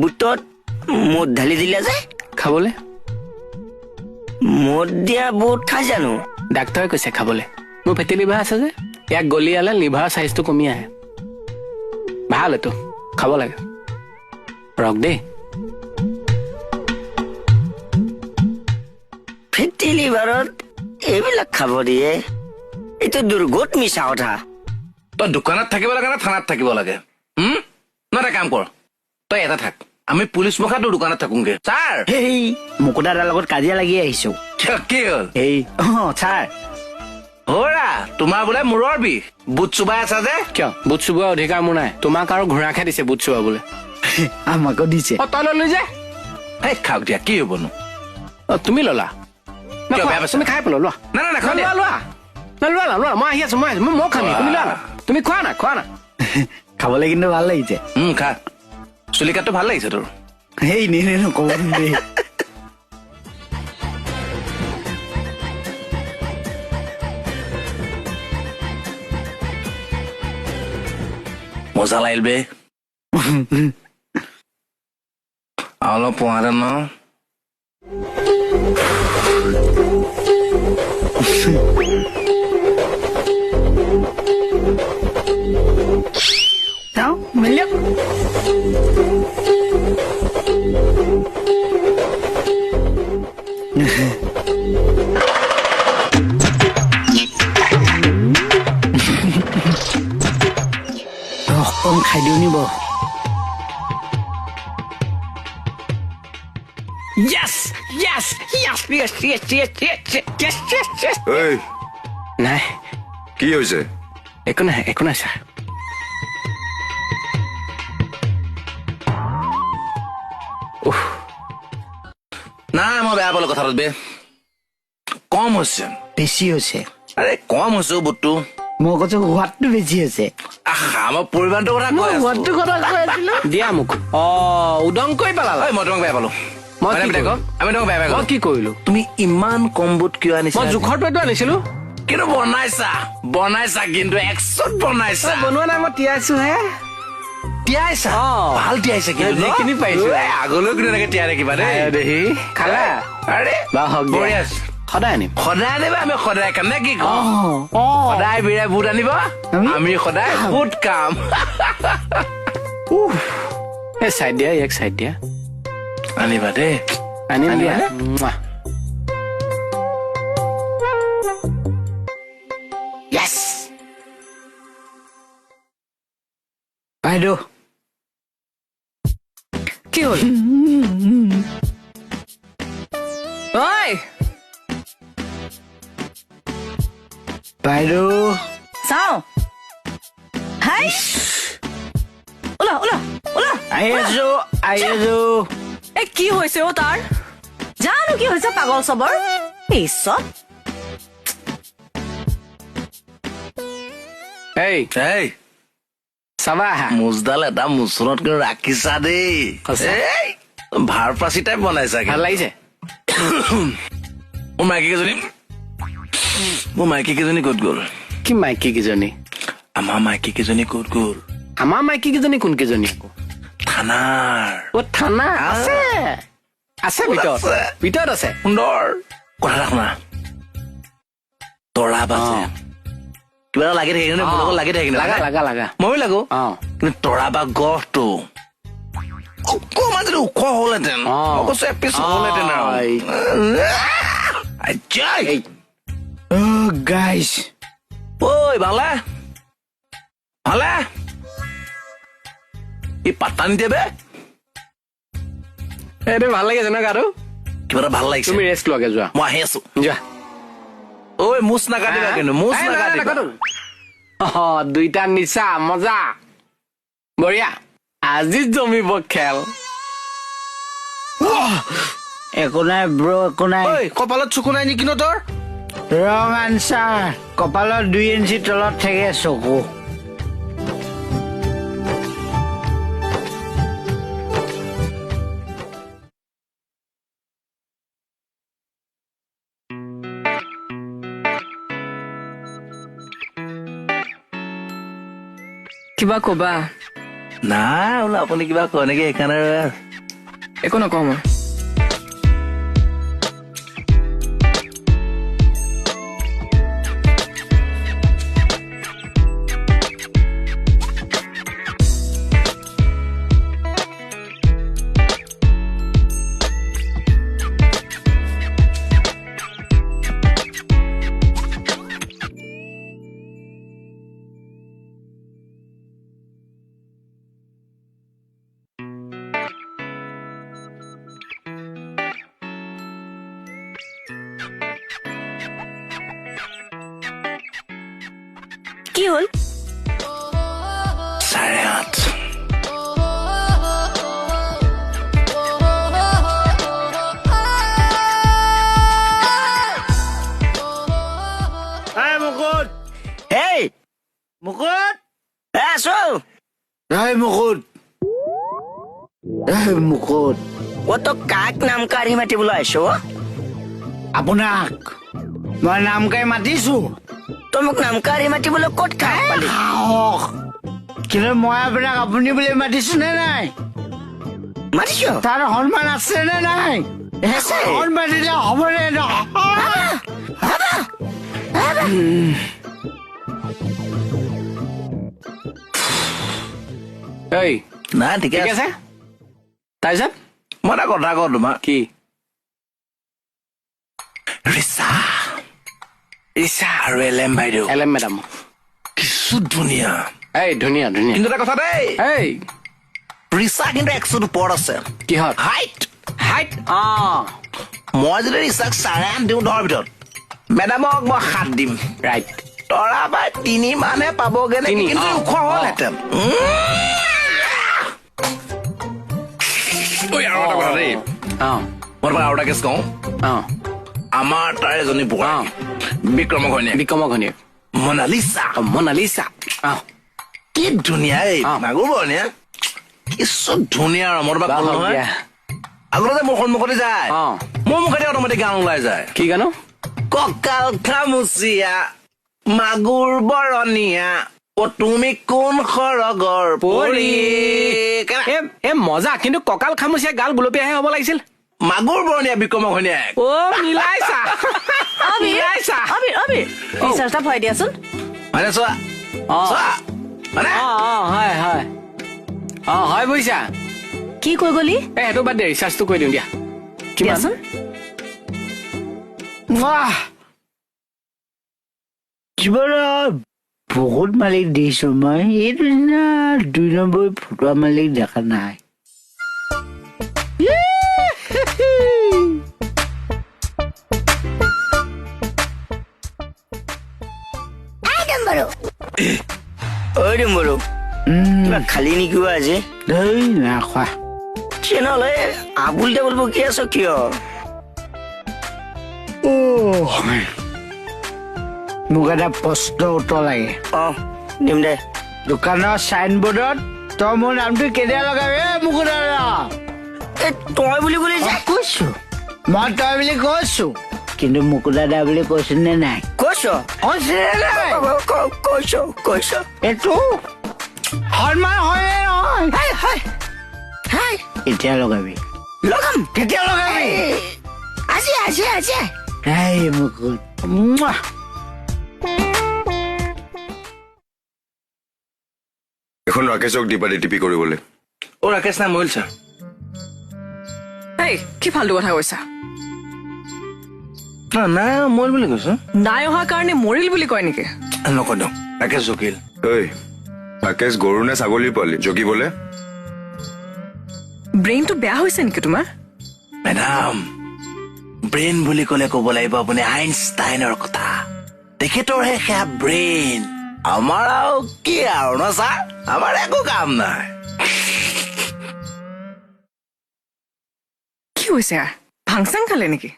বুটত মদ ঢালি দিলা যে খাবলে মদ দিয়া বুট খাই জানো ডাক্তৰে কৈছে খাবলে মোৰ ফেটি লিভাৰ আছে যে ইয়াক গলিয়ালে লিভাৰৰ চাইজটো কমি আহে ভাল এইটো খাব লাগে ৰক দেই ফেটি লিভাৰত এইবিলাক খাব দিয়ে এইটো দুৰ্গত মিছা কথা তই দোকানত থাকিব লাগে না থানাত থাকিব লাগে নহয় এটা কাম কৰ তই এটা থাক আমি পুলিচ মুখা তোৰ দোকানত থাকোগে ছাৰ সেই মুকুতাদাৰ লগত কাজিয়া লাগি আহিছো কি হ'ল এই ছাৰ হৰা তোমাৰ বোলে মূৰৰ বিষ বুট চুবাই আছা যে কিয় বুট চুবোৱা অধিকাৰ মোৰ নাই তোমাক আৰু ঘোঁৰাকহে দিছে বুট চুবাবলৈ আমাকো দিছে তই ললি যে সেই খাওক দিয়া কি হ'বনো তুমি ললা কিয় বেয়া পাইছা? তুমি খাই পেলোৱা লোৱা নাই নাই নাখাওঁ দিয়া। লোৱা লোৱা মই আহি আছো মই খাম তুমি লোৱা না তুমি খোৱা না খাবলৈ কিন্তু ভাল লাগিছে খা চুলি কাটটো ভাল লাগিছে তোৰ সেই নকব দেই মজা লাগিল বে অলপ পোৱাহেঁতেন ন চাওঁ মিলক কম খাই দিওঁ নিব Yes! Yes! Yes! Yes! Yes! Yes! Yes! Yes! Yes! Yes! এই নাই কি হৈছে একো নাই ছাৰ নাই মই বেয়া পালো কথাটো বে কম হৈছে বেছি হৈছে আৰে কম হৈছে বুটটো মই কৈছো সোৱাদটো বেছি হৈছে আমাৰ পৰিমাণটোৰ কথা কৈ আছো সোৱাদটো কথা কৈ আছিলো দিয়া মোক উদং কৰি পেলালা ঐ মই তোমাক বেয়া পালো মই কি আমি কৰিলো? তোমাক বেয়া মই কি কৰিলো তুমি ইমান কম বুট কিয় আনিছা মই জোখৰটো আনিছিলো কিন্তু বনাইছা কিন্তু একচট বনাইছা বনোৱা নাই মই তিয়াইছো হে তিয়াইছা ভাল তিয়াইছা কিন্তু ন? যিখিনি পাৰিছো। ঐ, আগলৈও কিন্তু এনেকে তিয়াই ৰাখিবা দেই দেহি খালা আৰে বা হওক দিয়া। বঢ়িয়া। সদায় আনিম সদায় আনিবা আমি সদায় কাম নে কি কওঁ সদায় বিৰাই বুট আনিবা আমি সদায় বুট কাম এই চাইড দিয়া এক চাইড দিয়া আনিবা দেই আনিম দিয়া আনিবা? Yes! বাইদেউ কি হ'ল ঐ বাইদেউ চাওঁ হাই ওলা ওলা ওলা আহি আছো এই কি হৈছে অ' তাৰ জানো কি হৈছে পাগল চবৰ পিছত এই এই চাবা আহা মুজডাল এটা মুচনত কিন্তু ৰাখিছা দেই সঁচা? এই, ভাৰ পাচি টাইপ বনাইছা ভাল কিন্তু। লাগিছে মোৰ মাইকী কেইজনী ক'ত গ'ল কি মাইকী কেইজনী আমাৰ মাইকী কেইজনী ক'ত গ'ল আমাৰ মাইকী কেইজনী কোন কেইজনী আকৌ থানাৰ অ থানা আছে ভিতৰত আছে? ভিতৰত আছে সুন্দৰ কথা এটা শুনা তৰা বাজে কিবা এটা লাগি থাকে কিন্তু মোৰ লগত লাগি থাকে লাগা ময়ো লাগো অ কিন্তু তৰা বা গহটো অকমান যদি ওখ হলহেঁতেন অ। মই কৈছো এপিচ হলহেঁতেন আৰু এই। আজ্জাই। গাইজ ঐ ভালে ই পাত্তা নিদিয়ে বে এইটো ভাল লাগিছে ন গাটো কিবা এটা ভাল লাগিছে তুমি ৰেষ্ট লোৱাগে যোৱা মই আহি আছো যোৱা ঐ মুচ নাকাটিবা কিন্তু মুচ নাকাটিবা দুইটা নিচা মজা বঢ়িয়া আজি জমিব খেল একো নাই ব্ৰ একো নাই ঐ কপালত চকু নাই নেকি ন তোৰ ৰং আনচাৰ কপালত 2 ইঞ্চি তলত থাকে চকু কিবা কবা নাই বোলো আপুনি কিবা কয় নেকি সেইকাৰণে একো নকওঁ মই কি হ'ল 8:30 এই মুকুট এই মুকুট আছো এই মুকুট এই মুকুট অ তো কাক নাম কাঢ়ি মাতিবলৈ আহিছো আপোনাক মই নাম গাই মাতিছো তই মোক নাম কাঢ়ি মাতিবলৈ ক'ত খাই পালি সাহস কিন্তু মই আপোনাক আপুনি বুলি মাতিছো নে নাই মাতিছ তাৰ সন্মান আছে নে নাই আছে। সন্মান দিলে হ'বনে নহয় এই নাই ঠিকে ঠিক আছে আছে তাৰপিছত মই এটা কথা কওঁ তোমাক কি ৰিচা আৰু এলেম বাইদেউ এলেম মেডাম কিছু ধুনীয়া এই ধুনীয়া ধুনীয়া কিন্তু এটা কথা দেই এই ৰিচা কিন্তু 100 ওপৰত আছে কিহত হাইট হাইট মই যদি ৰিচাক 8.5 দিওঁ ধৰ ভিতৰত মেডামক মই 7 দিম ৰাইট তৰা বা 3 মানহে পাবগে নেকি 3 কিন্তু ওখ হ'লহেঁতেন ঐ আৰু এটা কথা দেই অঁ মই তোমাক আৰু এটা কেছ কওঁ অঁ আমাৰ তাৰ এজনী বুঢ়া বিক্ৰম ঘৈণীয়েক বিক্ৰম ঘনীয়েক মনালিছা মনালিছা অঁ কি ধুনীয়া এই অ। মাগুৰ বৰণীয়া কিছু ধুনীয়া আৰু মই তোমাক ক'লো নহয় আগতে যে মোৰ সন্মুখতে যায় অ। মোৰ মুখেদি অট'মেটিক গান ওলাই যায় কি গানো কঁকাল খামুচিয়া মাগুৰ বৰণীয়া অ তুমি কোন সৰগৰ পৰি এ মজা কিন্তু কঁকাল খামুচিয়া গাল গুলপীয়াহে হ'ব লাগিছিল মাগুৰ বৰণীয়া বিক্ৰম ঘৈণীয়েক অ মিলাইছা অবিৰ মিলাইছা অবিৰ অবিৰ ৰিচাৰ্জ এটা ভৰাই দিয়াচোন হয়নে চোৱা অ চোৱা হয়নে অ হয় হয় অ হয় বুজিছা কি কৈ গলি এ সেইটো বাদ দে ৰিচাৰ্জটো কৰি দিওঁ দিয়া কিমান দিয়াচোন জীৱনত বহুত মালিক দেখিছো মই এইটো দিনা 2 নম্বৰ ফটোৱা মালিক দেখা নাই ঐ ডিম্বৰু কিবা খালি নেকি আজি এই নাখোৱা নহ'লে আবুল টাবুল বকি আছ কিয় মোক এটা প্ৰশ্ন উত্তৰ লাগে অ দিম দে দোকানৰ চাইনবোৰ্ডত তই মোৰ নামটো কেতিয়া লগাবি মুকুট দাদা এই তই বুলি ক'লি যে কৈছো মই তই বুলি কৈছো কিন্তু মুকুট দাদা বুলি কৈছো নে নাই কৈছ কৈছো নে নাই কৈছ এইটো সন্মান হয়নে নহয় হাই হাই হাই কেতিয়া লগাবি লগাম কেতিয়া লগাবি আজি আজি আজি এই মুকুট এখন ৰাকেশক দিবা ডিটিপি কৰিবলৈ অ ৰাকেশ নাই মহিল ছাৰ এই কি ফাল্টু কথা কৈছা নাই মহিল বুলি কৈছো নাই অহাৰ কাৰণে মৰিল বুলি কয় নেকি নকয় দিয়ক ৰাকেশ জকিল ঐ ৰাকেশ গৰু নে ছাগলীৰ পোৱালি জগিবলে ব্ৰেইনটো বেয়া হৈছে নেকি তোমাৰ মেডাম ব্ৰেইন বুলি ক'লে ক'ব লাগিব আপুনি আইনষ্টাইনৰ কথা তেখেতৰহে সেয়া ব্ৰেইন আমাৰ আৰু কি আৰু ন ছাৰ আমাৰ একো কাম নাই কি হৈছে ভাং চাং খালে নেকি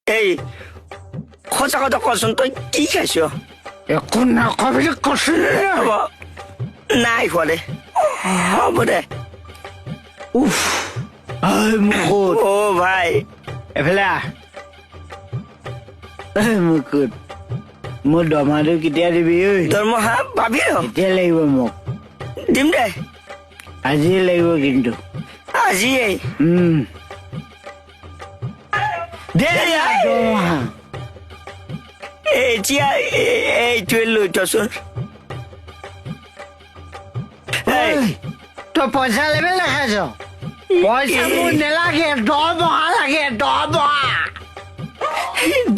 এই সঁচা কথা কচোন তই কি খাইছ একো নাখোৱা বুলি কৈছো হ'ব নাই খোৱা দে হ'ব দে মুকুট অ ভাই এফালে মুকুট মোৰ দৰমহাটো কেতিয়া দিবি ঐ দৰমহা পাবি ৰ কেতিয়া লাগিব মোক দিম দে আজি লাগিব কিন্তু আজিয়ে দে না দৰমহা এতিয়া এইটোৱে লৈ থচোন ঐ, তই পইচা লেবে দেখাইছ পইচা মোৰ নেলাগে দৰমহা লাগে দৰমহা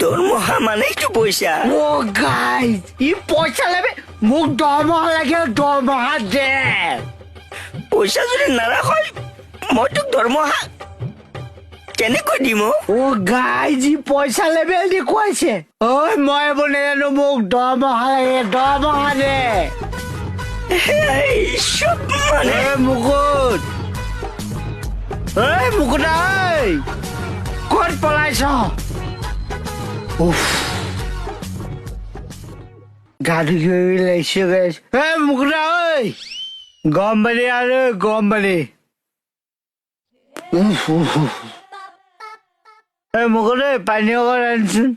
দৰমহা মানে এইটো পইচা অ' গাইজ ই পইচা লেবে মোক দৰমহা লাগে দৰমহা দে পইচা যদি নাৰাখ মই তোক দৰমহা কেনেকৈ দিম অ' গাইজ ই পইচা লেবেল দেখুৱাইছে ঐ মই এইবোৰ নেজানো মোক দৰমহা লাগে দৰমহা দে চব মানে মুকুট ঐ মুকুতা ঐ ক'ত পলাইছ উফ গা ধুই লাগিছে গাইছ ঐ মুকুতা ঐ গৰম পানী আৰু গৰম পানী উফ উফ ঐ মুকুত ঐ পানী অকণ আনিছোন